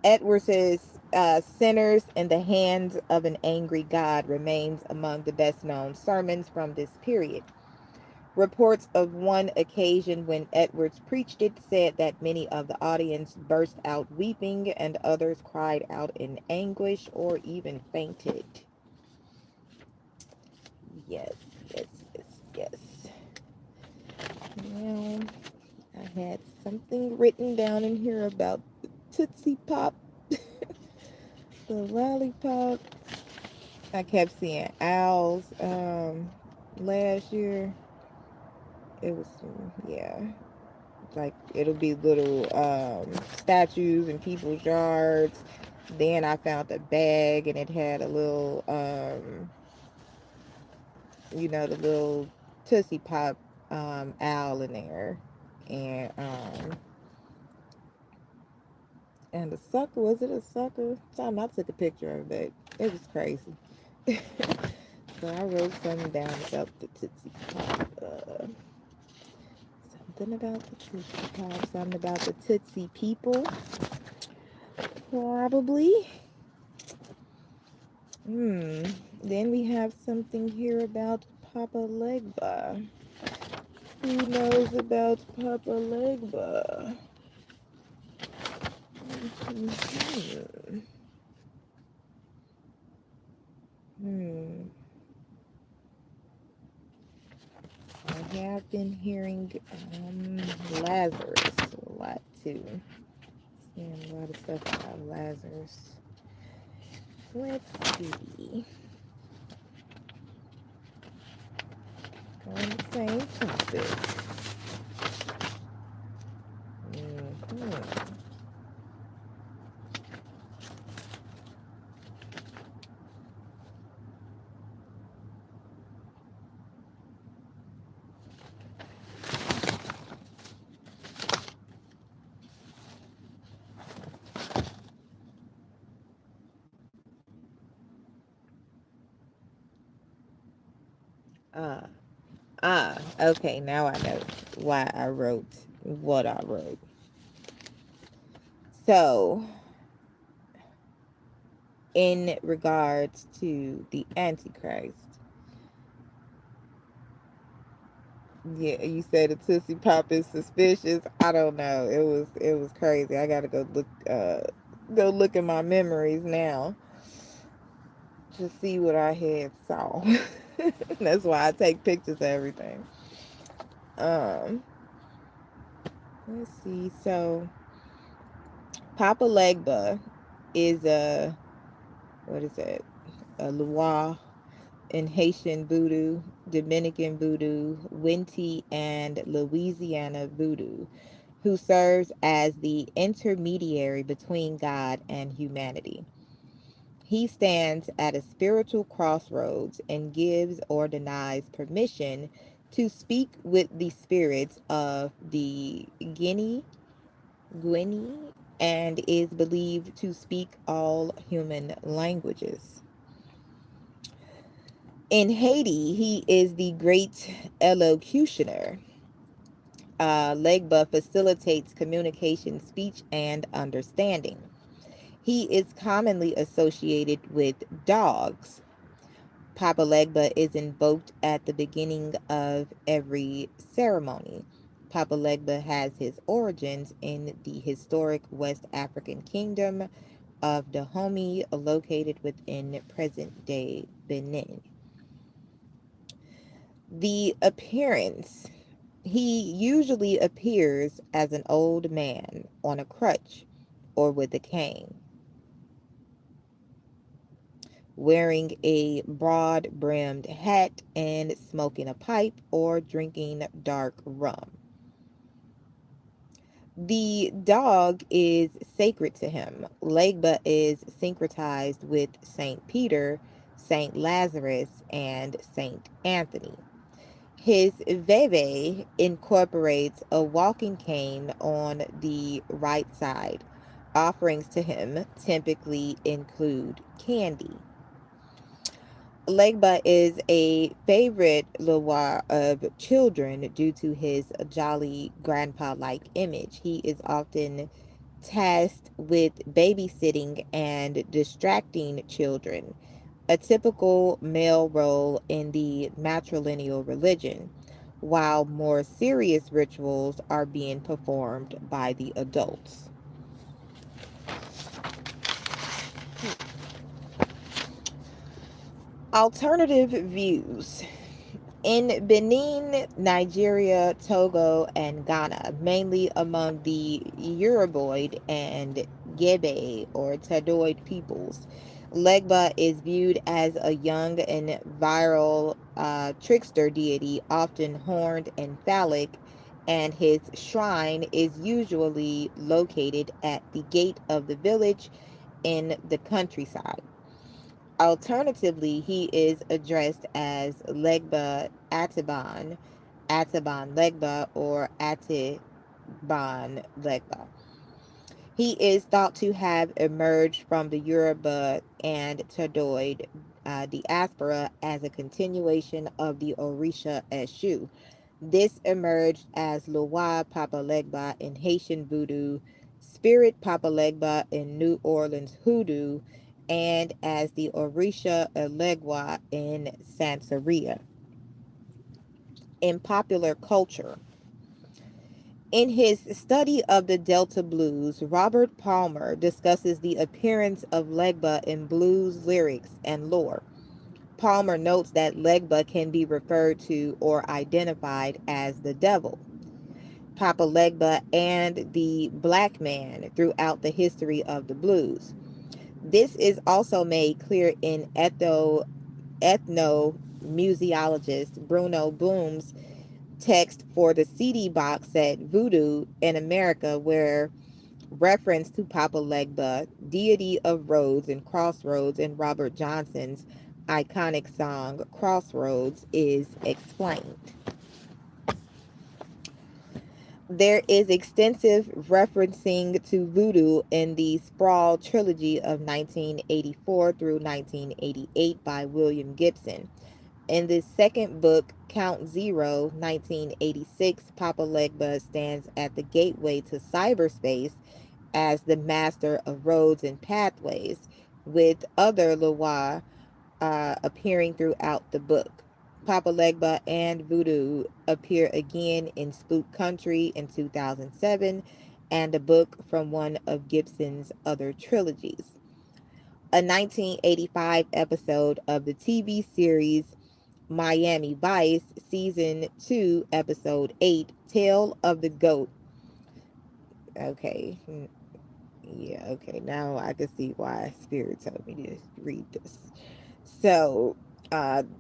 Edwards's Sinners in the Hands of an Angry God remains among the best known sermons from this period. Reports of one occasion when Edwards preached it said that many of the audience burst out weeping and others cried out in anguish or even fainted. Yes, yes, yes, yes. Now, I had something written down in here about the Tootsie Pop. The lollipop. I kept seeing owls last year. It was yeah, like it'll be little statues in people's yards. Then I found a bag and it had a little the little Tootsie Pop owl in there. And and the sucker, was it a sucker? Something, I took a picture of it. It was crazy. So I wrote something down about the Tootsie Pop. Something about the Tootsie Pop. Something about the Tootsie people. Probably. Then we have something here about Papa Legba. Who knows about Papa Legba? I have been hearing Lazarus a lot too. Seeing a lot of stuff about Lazarus. Let's see. On the same topic. Okay, now I know why I wrote what I wrote. So, in regards to the antichrist, yeah, you said a Tootsie Pop is suspicious. I don't know. It was crazy. I gotta go look at my memories now to see what I had saw. That's why I take pictures of everything. Um, let's see. So Papa Legba is a, what is it? A Loire in Haitian voodoo, Dominican voodoo, Winti, and Louisiana voodoo, who serves as the intermediary between God and humanity. He stands at a spiritual crossroads and gives or denies permission to speak with the spirits of the Guinea, and is believed to speak all human languages. In Haiti, he is the great elocutioner. Legba facilitates communication, speech, and understanding. He is commonly associated with dogs. Papa Legba is invoked at the beginning of every ceremony. Papa Legba has his origins in the historic West African kingdom of Dahomey, located within present-day Benin. The appearance. He usually appears as an old man on a crutch or with a cane, wearing a broad-brimmed hat and smoking a pipe or drinking dark rum. The dog is sacred to him. Legba is syncretized with Saint Peter, Saint Lazarus, and Saint Anthony. His veve incorporates a walking cane on the right side. Offerings to him typically include candy. Legba is a favorite Loire of children due to his jolly grandpa-like image. He is often tasked with babysitting and distracting children, a typical male role in the matrilineal religion, while more serious rituals are being performed by the adults. Alternative views. In Benin, Nigeria, Togo, and Ghana, mainly among the Yoruboid and Gebe or Tadoid peoples, Legba is viewed as a young and virile trickster deity, often horned and phallic, and his shrine is usually located at the gate of the village in the countryside. Alternatively, he is addressed as Legba Ataban, Ataban Legba, or Atiban Legba. He is thought to have emerged from the Yoruba and Tadoid diaspora as a continuation of the Orisha Eshu. This emerged as Loa Papa Legba in Haitian voodoo, Spirit Papa Legba in New Orleans hoodoo, and as the Orisha Elegua in Santeria. In popular culture, in his study of the Delta blues, Robert Palmer discusses the appearance of Legba in blues lyrics and lore. Palmer notes that Legba can be referred to or identified as the devil, Papa Legba, and the black man throughout the history of the blues. This is also made clear in ethnomusicologist Bruno Boom's text for the CD box set Voodoo in America, where reference to Papa Legba, deity of roads and crossroads, in Robert Johnson's iconic song Crossroads is explained. There is extensive referencing to voodoo in the Sprawl trilogy of 1984 through 1988 by William Gibson. In the second book, Count Zero, 1986, Papa Legba stands at the gateway to cyberspace as the master of roads and pathways, with other Loa appearing throughout the book. Papa Legba and Voodoo appear again in Spook Country in 2007 and a book from one of Gibson's other trilogies. A 1985 episode of the TV series Miami Vice, Season 2, Episode 8, Tale of the Goat. Okay. Yeah, okay. Now I can see why Spirit told me to read this. So,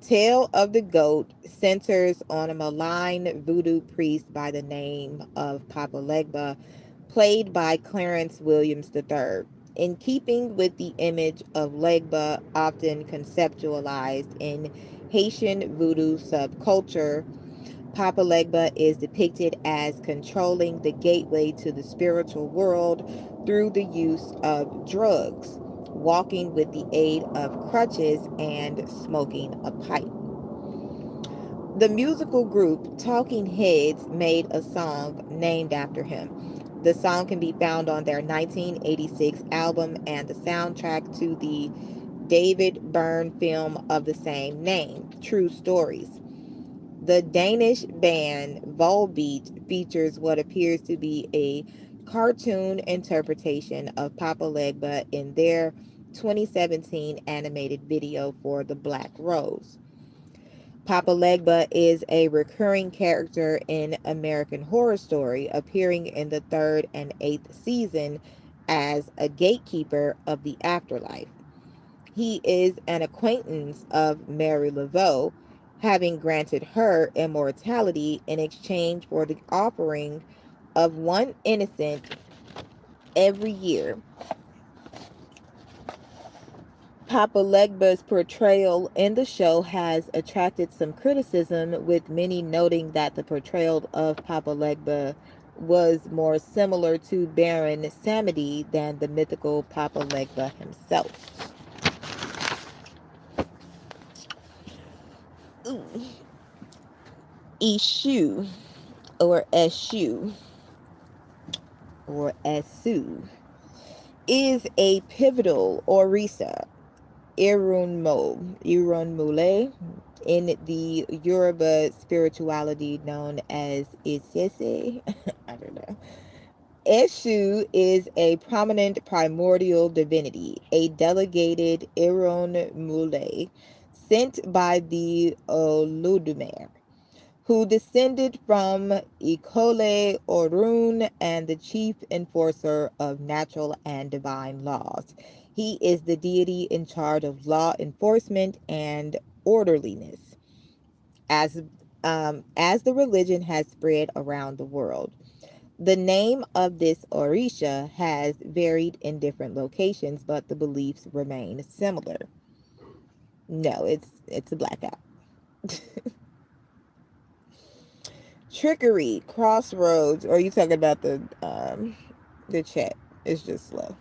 Tale of the Goat centers on a malign voodoo priest by the name of Papa Legba, played by Clarence Williams III. In keeping with the image of Legba often conceptualized in Haitian voodoo subculture, Papa Legba is depicted as controlling the gateway to the spiritual world through the use of drugs, walking with the aid of crutches, and smoking a pipe. The musical group Talking Heads made a song named after him. The song can be found on their 1986 album and the soundtrack to the David Byrne film of the same name, True Stories. The Danish band Volbeat features what appears to be a cartoon interpretation of Papa Legba in their 2017 animated video for The Black Rose. Papa Legba is a recurring character in American Horror Story, appearing in the third and eighth season as a gatekeeper of the afterlife. He is an acquaintance of Mary Laveau, having granted her immortality in exchange for the offering of one innocent every year. Papa Legba's portrayal in the show has attracted some criticism, with many noting that the portrayal of Papa Legba was more similar to Baron Samedi than the mythical Papa Legba himself. Ishu, or Eshu, or Esu, is a pivotal Orisa, Irunmule, in the Yoruba spirituality known as Isese. I don't know. Eshu is a prominent primordial divinity, a delegated Irunmule sent by the Oludumare, who descended from Ikole Orun and the chief enforcer of natural and divine laws. He is the deity in charge of law enforcement and orderliness, as as the religion has spread around the world. The name of this Orisha has varied in different locations, but the beliefs remain similar. No, it's a blackout. Trickery, Crossroads, or are you talking about the chat? It's just slow.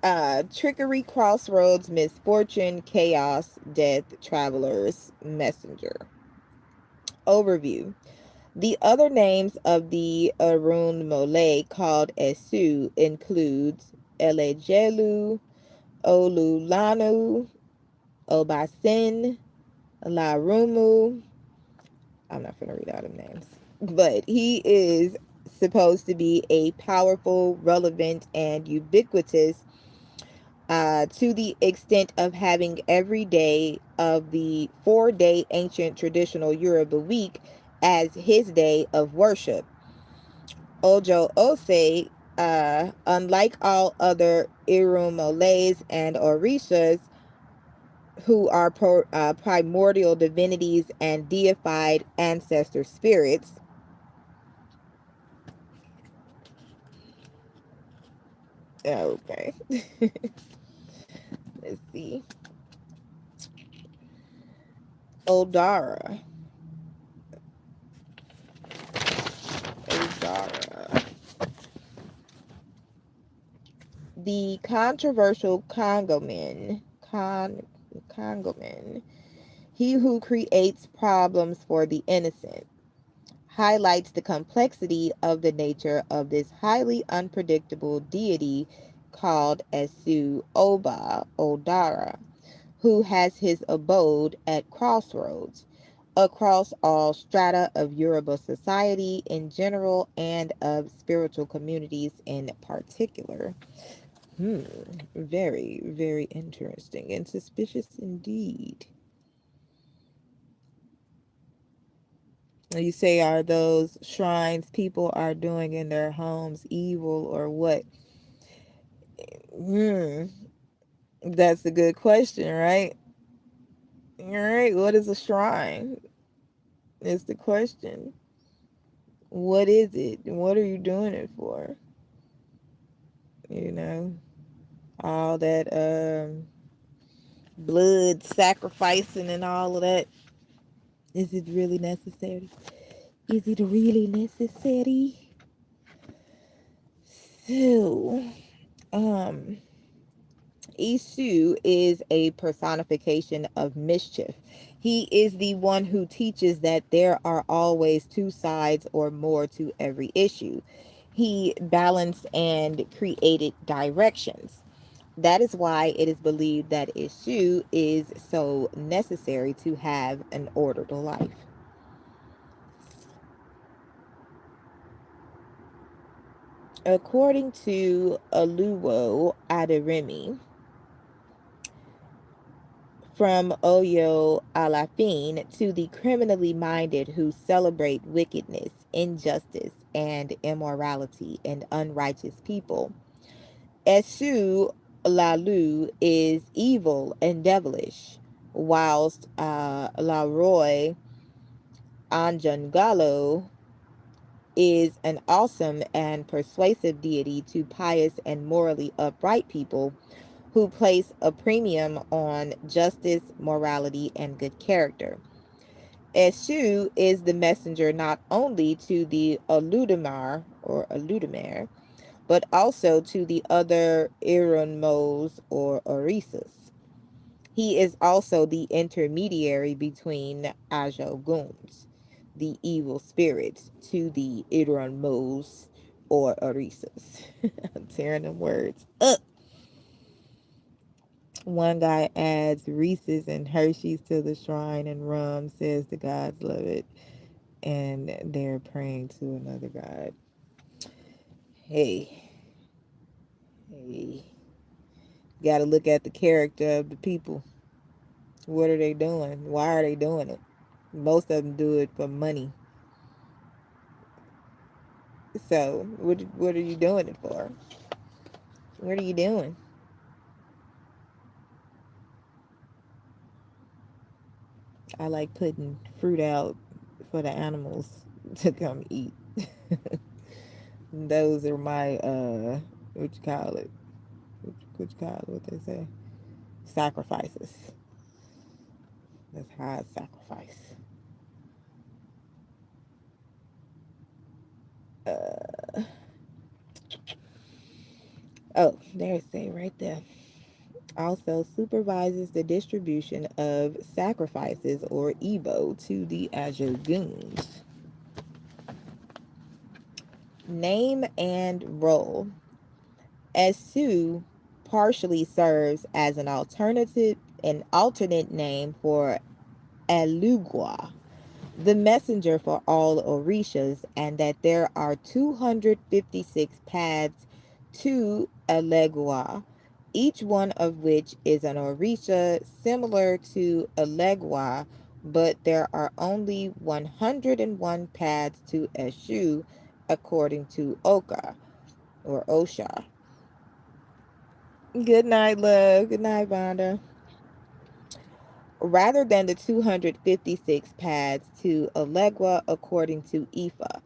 Trickery, Crossroads, Misfortune, Chaos, Death, Travelers, Messenger. Overview. The other names of the Arun Mole called Esu includes Elejelu, Olulanu, Obasin, Larumu. I'm not going to read all them names. But he is supposed to be a powerful, relevant, and ubiquitous, to the extent of having every day of the 4-day ancient traditional Yoruba week as his day of worship. Ojo Ose, unlike all other Irumoles and Orishas, who are primordial divinities and deified ancestor spirits, okay. Let's see. Odara. Odara. The controversial Congoman. Congoman. He who creates problems for the innocent, highlights the complexity of the nature of this highly unpredictable deity called Esu Oba Odara, who has his abode at crossroads across all strata of Yoruba society in general and of spiritual communities in particular. Very, very interesting and suspicious indeed. You say, are those shrines people are doing in their homes evil or what? Hmm, that's a good question, right? All right, what is a shrine? Is the question. What is it? What are you doing it for? You know, all that blood sacrificing and all of that. Is it really necessary? Is it really necessary? So, um, Eshu is a personification of mischief. He is the one who teaches that there are always two sides or more to every issue. He balanced and created directions. That is why it is believed that Eshu is so necessary to have an ordered life. According to Aluwo Aderemi, from Oyo Alafin to the criminally minded who celebrate wickedness, injustice, and immorality in unrighteous people. Eshu Lalu is evil and devilish, whilst Laroy Anjangalo is an awesome and persuasive deity to pious and morally upright people who place a premium on justice, morality, and good character. Eshu is the messenger not only to the Aludamar, but also to the other Ironmos or Orisas. He is also the intermediary between Ajoguns, the evil spirits, to the Ironmos or Orisas. I'm tearing them words up. One guy adds Reese's and Hershey's to the shrine, and rum, says the gods love it. And they're praying to another god. Hey, hey. Got to look at the character of the people. What are they doing? Why are they doing it? Most of them do it for money. So, what are you doing it for? What are you doing? I like putting fruit out for the animals to come eat. Those are my what you call it? What you call it? What they say? Sacrifices. That's how I sacrifice. Oh, there's say right there. Also supervises the distribution of sacrifices or Igbo to the Ajoguns. Name and role. Esu partially serves as an alternate name for Elugwa, the messenger for all Orishas, and that there are 256 paths to Elegua, each one of which is an Orisha similar to Elegua, but there are only 101 paths to Eshu according to Oka or Osha. Good night, love. Good night, Vonda. Rather than the 256 paths to Elegua according to Ifa.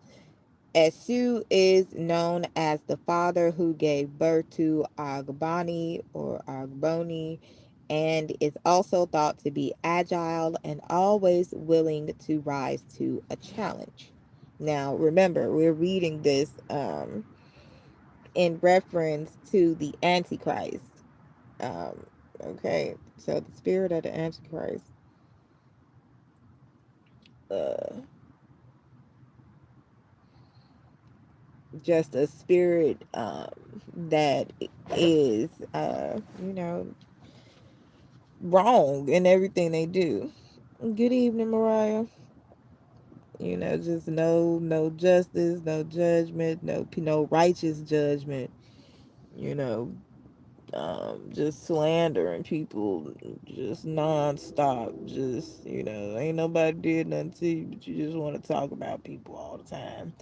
Esu is known as the father who gave birth to Agbani or Agboni, and is also thought to be agile and always willing to rise to a challenge. Now, remember, we're reading this in reference to the antichrist. Um, Okay, so the spirit of the antichrist, uh, just a spirit that is, wrong in everything they do. Good evening, Mariah. Just no justice, no judgment, no righteous judgment. You know, just slandering people, just nonstop. Just ain't nobody did nothing to you, but you just want to talk about people all the time.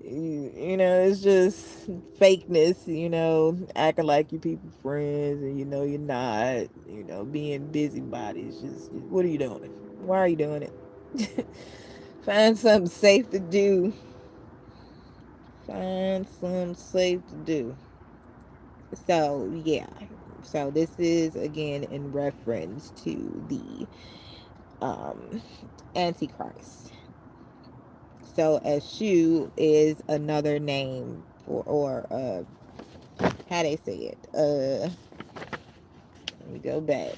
It's just fakeness. Acting like you people friends, and you're not. Being busybodies. Just what are you doing? Why are you doing it? Find something safe to do. Find something safe to do. So, yeah. So, this is again in reference to the um, Antichrist. So, a shoe is another name for, or how they say it. Let me go back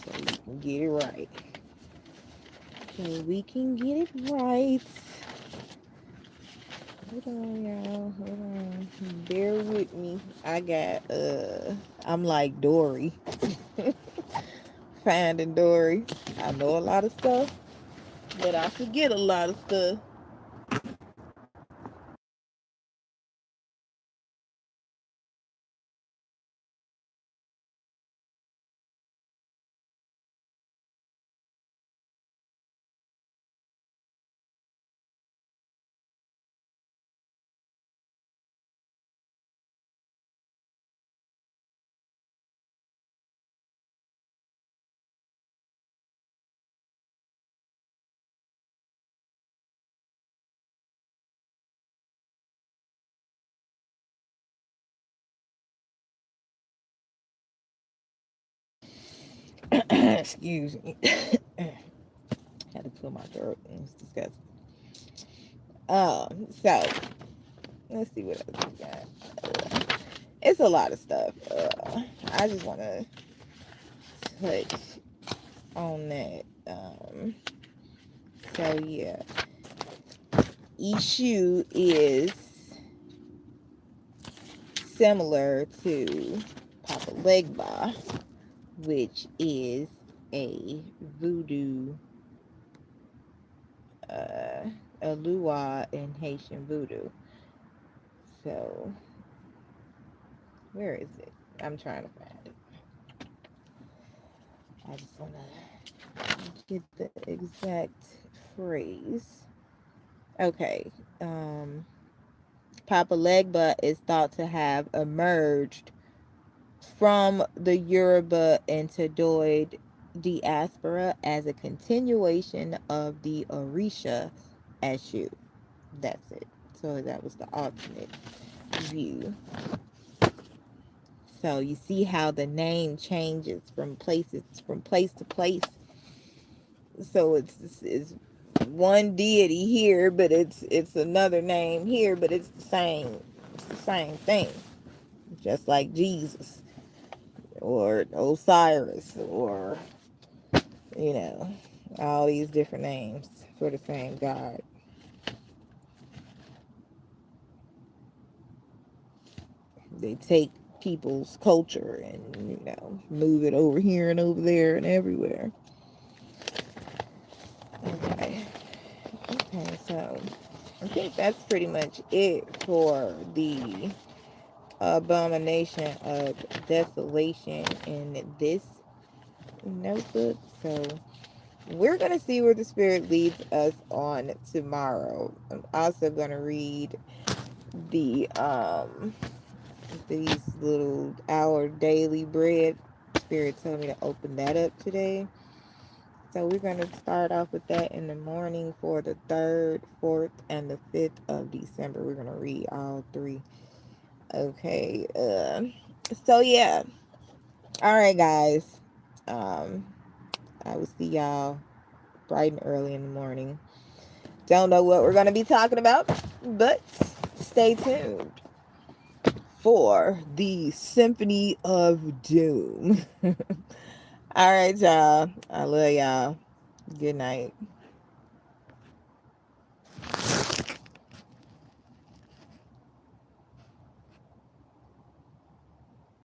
so we can get it right. So, we can get it right. Hold on, y'all. Hold on. Bear with me. I'm like Dory. Finding Dory. I know a lot of stuff, but I forget a lot of stuff. Excuse me. Had to clear my throat. It's disgusting. So let's see what else we got. It's a lot of stuff. I just want to touch on that. So yeah, Ishu is similar to Papa Legba, which is a voodoo, a Lua in Haitian voodoo. So, where is it? I'm trying to find it. I just want to get the exact phrase. Okay. Papa Legba is thought to have emerged from the Yoruba and Tedoid diaspora as a continuation of the Orisha Eshu. That's it. So that was the alternate view. So you see how the name changes from place to place. So it's one deity here, but it's another name here, but it's the same thing. Just like Jesus or Osiris or you know all these different names for the same God. They take people's culture and move it over here and over there and everywhere. Okay, so I think that's pretty much it for the Abomination of Desolation in this notebook. So we're going to see where the Spirit leads us on tomorrow. I'm also going to read the these little Our Daily Bread. Spirit told me to open that up today. So we're going to start off with that in the morning for the 3rd, 4th, and the 5th of December. We're going to read all three. Okay. So yeah. All right, guys. I will see y'all bright and early in the morning. Don't know what we're going to be talking about, but stay tuned for the Symphony of Doom. All right, y'all. I love y'all. Good night.